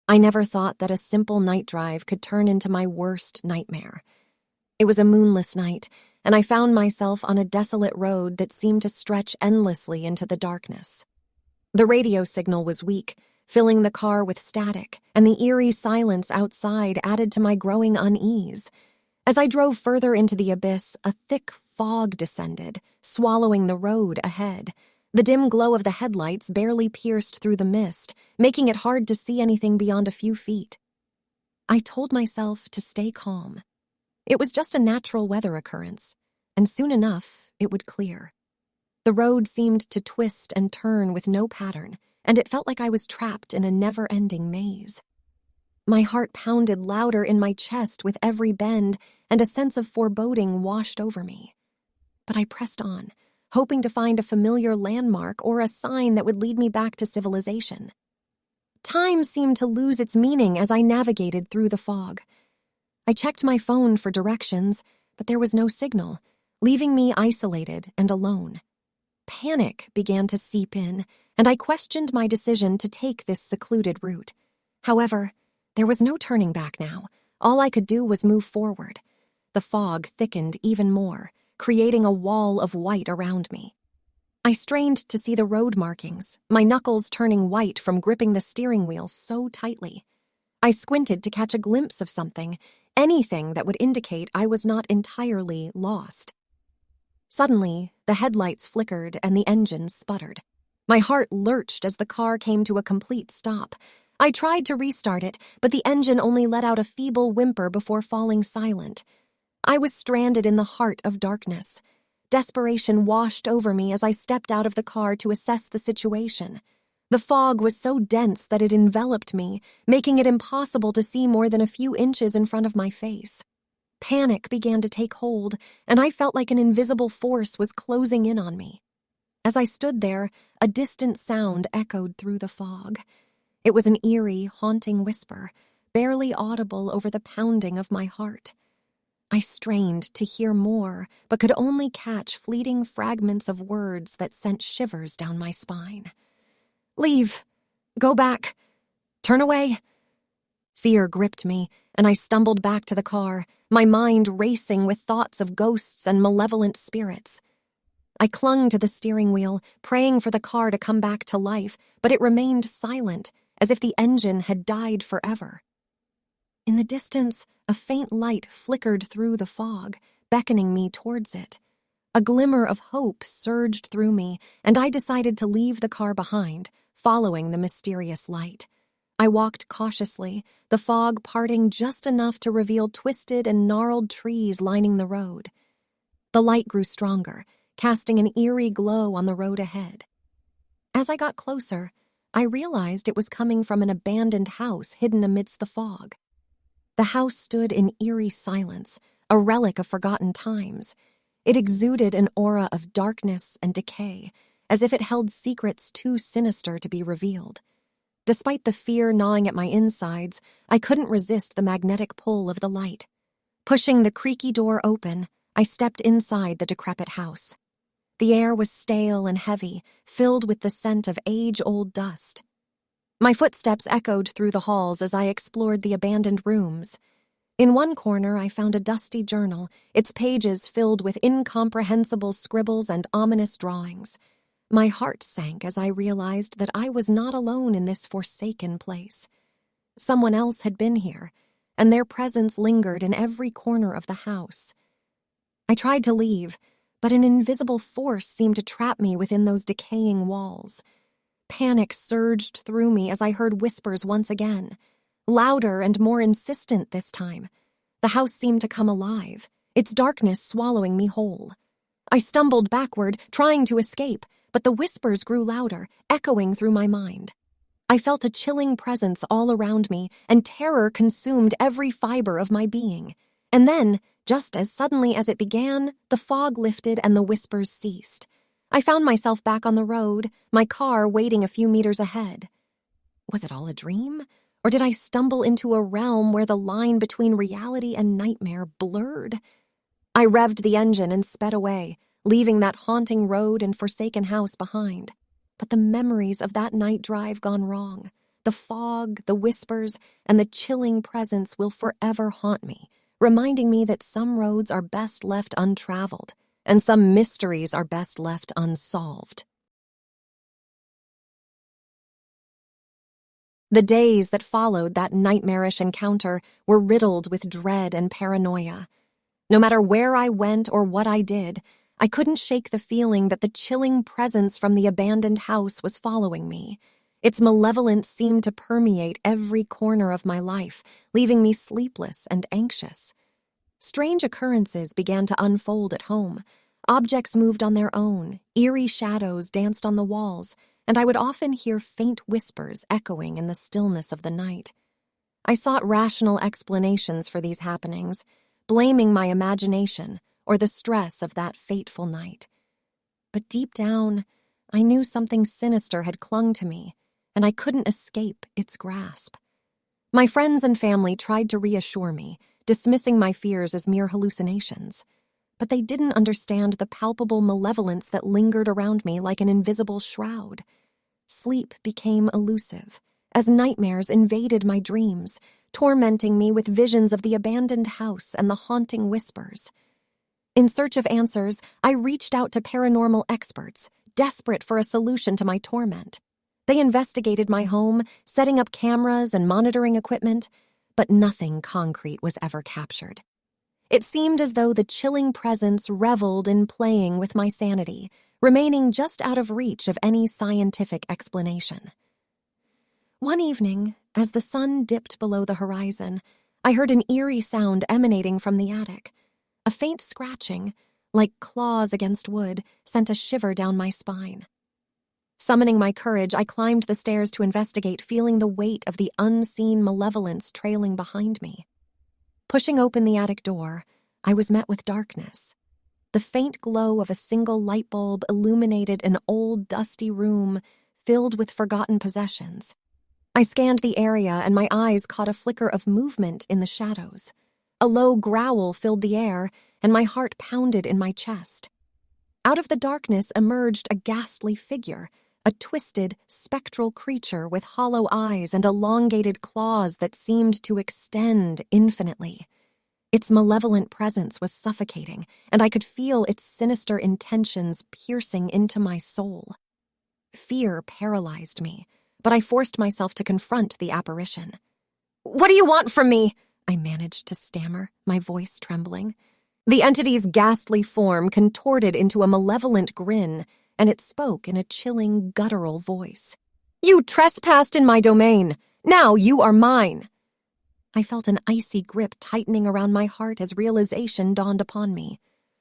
I never thought that a simple night drive could turn into my worst nightmare. It was a moonless night, and I found myself on a desolate road that seemed to stretch endlessly into the darkness. The radio signal was weak, filling the car with static, and the eerie silence outside added to my growing unease. As I drove further into the abyss, a thick fog descended, swallowing the road ahead. The dim glow of the headlights barely pierced through the mist, making it hard to see anything beyond a few feet. I told myself to stay calm. It was just a natural weather occurrence, and soon enough it would clear. The road seemed to twist and turn with no pattern, and it felt like I was trapped in a never-ending maze. My heart pounded louder in my chest with every bend, and a sense of foreboding washed over me. But I pressed on, hoping to find a familiar landmark or a sign that would lead me back to civilization. Time seemed to lose its meaning as I navigated through the fog. I checked my phone for directions, but there was no signal, leaving me isolated and alone. Panic began to seep in, and I questioned my decision to take this secluded route. However, there was no turning back now. All I could do was move forward. The fog thickened even more, creating a wall of white around me. I strained to see the road markings, my knuckles turning white from gripping the steering wheel so tightly. I squinted to catch a glimpse of something, anything that would indicate I was not entirely lost. Suddenly, the headlights flickered and the engine sputtered. My heart lurched as the car came to a complete stop. I tried to restart it, but the engine only let out a feeble whimper before falling silent. I was stranded in the heart of darkness. Desperation washed over me as I stepped out of the car to assess the situation. The fog was so dense that it enveloped me, making it impossible to see more than a few inches in front of my face. Panic began to take hold, and I felt like an invisible force was closing in on me. As I stood there, a distant sound echoed through the fog. It was an eerie, haunting whisper, barely audible over the pounding of my heart. I strained to hear more, but could only catch fleeting fragments of words that sent shivers down my spine. "Leave. Go back. Turn away." Fear gripped me, and I stumbled back to the car, my mind racing with thoughts of ghosts and malevolent spirits. I clung to the steering wheel, praying for the car to come back to life, but it remained silent, as if the engine had died forever. In the distance, a faint light flickered through the fog, beckoning me towards it. A glimmer of hope surged through me, and I decided to leave the car behind, following the mysterious light. I walked cautiously, the fog parting just enough to reveal twisted and gnarled trees lining the road. The light grew stronger, casting an eerie glow on the road ahead. As I got closer, I realized it was coming from an abandoned house hidden amidst the fog. The house stood in eerie silence, a relic of forgotten times. It exuded an aura of darkness and decay, as if it held secrets too sinister to be revealed. Despite the fear gnawing at my insides, I couldn't resist the magnetic pull of the light. Pushing the creaky door open, I stepped inside the decrepit house. The air was stale and heavy, filled with the scent of age-old dust. My footsteps echoed through the halls as I explored the abandoned rooms. In one corner, I found a dusty journal, its pages filled with incomprehensible scribbles and ominous drawings. My heart sank as I realized that I was not alone in this forsaken place. Someone else had been here, and their presence lingered in every corner of the house. I tried to leave, but an invisible force seemed to trap me within those decaying walls. Panic surged through me as I heard whispers once again, louder and more insistent this time. The house seemed to come alive, its darkness swallowing me whole. I stumbled backward, trying to escape, but the whispers grew louder, echoing through my mind. I felt a chilling presence all around me, and terror consumed every fiber of my being. And then, just as suddenly as it began, the fog lifted and the whispers ceased. I found myself back on the road, my car waiting a few meters ahead. Was it all a dream? Or did I stumble into a realm where the line between reality and nightmare blurred? I revved the engine and sped away, leaving that haunting road and forsaken house behind. But the memories of that night drive gone wrong, The fog, the whispers, and the chilling presence will forever haunt me, reminding me that some roads are best left untraveled, and some mysteries are best left unsolved. The days that followed that nightmarish encounter were riddled with dread and paranoia. No matter where I went or what I did, I couldn't shake the feeling that the chilling presence from the abandoned house was following me. Its malevolence seemed to permeate every corner of my life, leaving me sleepless and anxious. Strange occurrences began to unfold at home. Objects moved on their own, eerie shadows danced on the walls, and I would often hear faint whispers echoing in the stillness of the night. I sought rational explanations for these happenings, blaming my imagination or the stress of that fateful night. But deep down, I knew something sinister had clung to me, and I couldn't escape its grasp. My friends and family tried to reassure me, dismissing my fears as mere hallucinations. But they didn't understand the palpable malevolence that lingered around me like an invisible shroud. Sleep became elusive, as nightmares invaded my dreams, tormenting me with visions of the abandoned house and the haunting whispers. In search of answers, I reached out to paranormal experts, desperate for a solution to my torment. They investigated my home, setting up cameras and monitoring equipment, but nothing concrete was ever captured. It seemed as though the chilling presence reveled in playing with my sanity, remaining just out of reach of any scientific explanation. One evening, as the sun dipped below the horizon, I heard an eerie sound emanating from the attic. A faint scratching, like claws against wood, sent a shiver down my spine. Summoning my courage, I climbed the stairs to investigate, feeling the weight of the unseen malevolence trailing behind me. Pushing open the attic door, I was met with darkness. The faint glow of a single light bulb illuminated an old, dusty room filled with forgotten possessions. I scanned the area, and my eyes caught a flicker of movement in the shadows. A low growl filled the air, and my heart pounded in my chest. Out of the darkness emerged a ghastly figure, a twisted, spectral creature with hollow eyes and elongated claws that seemed to extend infinitely. Its malevolent presence was suffocating, and I could feel its sinister intentions piercing into my soul. Fear paralyzed me, but I forced myself to confront the apparition. "What do you want from me?" I managed to stammer, my voice trembling. The entity's ghastly form contorted into a malevolent grin, and it spoke in a chilling, guttural voice. "You trespassed in my domain. Now you are mine." I felt an icy grip tightening around my heart as realization dawned upon me.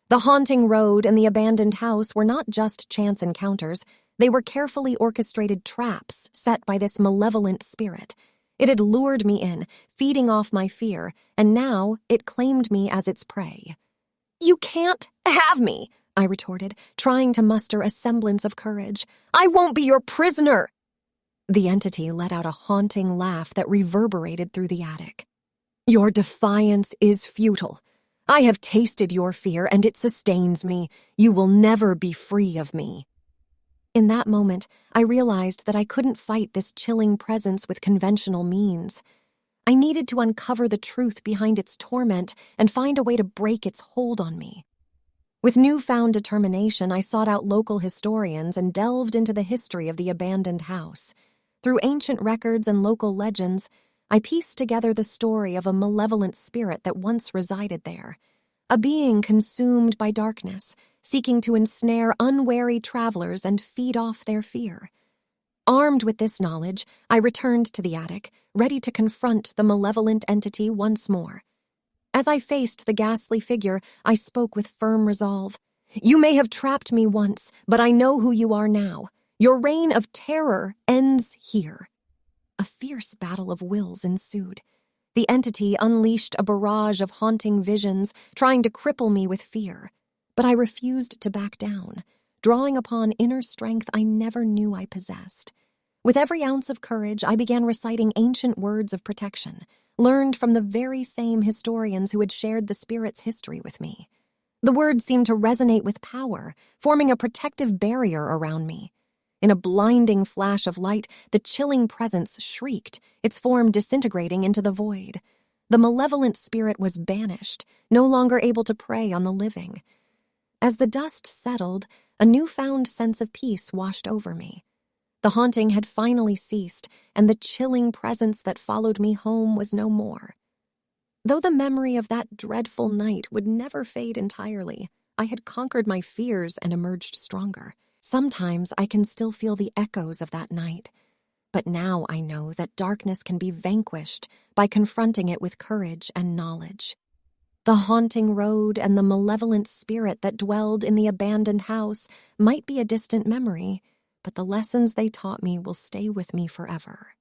The haunting road and the abandoned house were not just chance encounters. They were carefully orchestrated traps set by this malevolent spirit. It had lured me in, feeding off my fear, and now it claimed me as its prey. "You can't have me," I retorted, trying to muster a semblance of courage. "I won't be your prisoner." The entity let out a haunting laugh that reverberated through the attic. "Your defiance is futile. I have tasted your fear, and it sustains me. You will never be free of me." In that moment, I realized that I couldn't fight this chilling presence with conventional means. I needed to uncover the truth behind its torment and find a way to break its hold on me. With newfound determination, I sought out local historians and delved into the history of the abandoned house. Through ancient records and local legends, I pieced together the story of a malevolent spirit that once resided there, a being consumed by darkness, seeking to ensnare unwary travelers and feed off their fear. Armed with this knowledge, I returned to the attic, ready to confront the malevolent entity once more. As I faced the ghastly figure, I spoke with firm resolve. "You may have trapped me once, but I know who you are now. Your reign of terror ends here." A fierce battle of wills ensued. The entity unleashed a barrage of haunting visions, trying to cripple me with fear. But I refused to back down, drawing upon inner strength I never knew I possessed. With every ounce of courage, I began reciting ancient words of protection, learned from the very same historians who had shared the spirit's history with me. The words seemed to resonate with power, forming a protective barrier around me. In a blinding flash of light, the chilling presence shrieked, its form disintegrating into the void. The malevolent spirit was banished, no longer able to prey on the living. As the dust settled, a newfound sense of peace washed over me. The haunting had finally ceased, and the chilling presence that followed me home was no more. Though the memory of that dreadful night would never fade entirely, I had conquered my fears and emerged stronger. Sometimes I can still feel the echoes of that night, but now I know that darkness can be vanquished by confronting it with courage and knowledge. The haunting road and the malevolent spirit that dwelled in the abandoned house might be a distant memory, but the lessons they taught me will stay with me forever.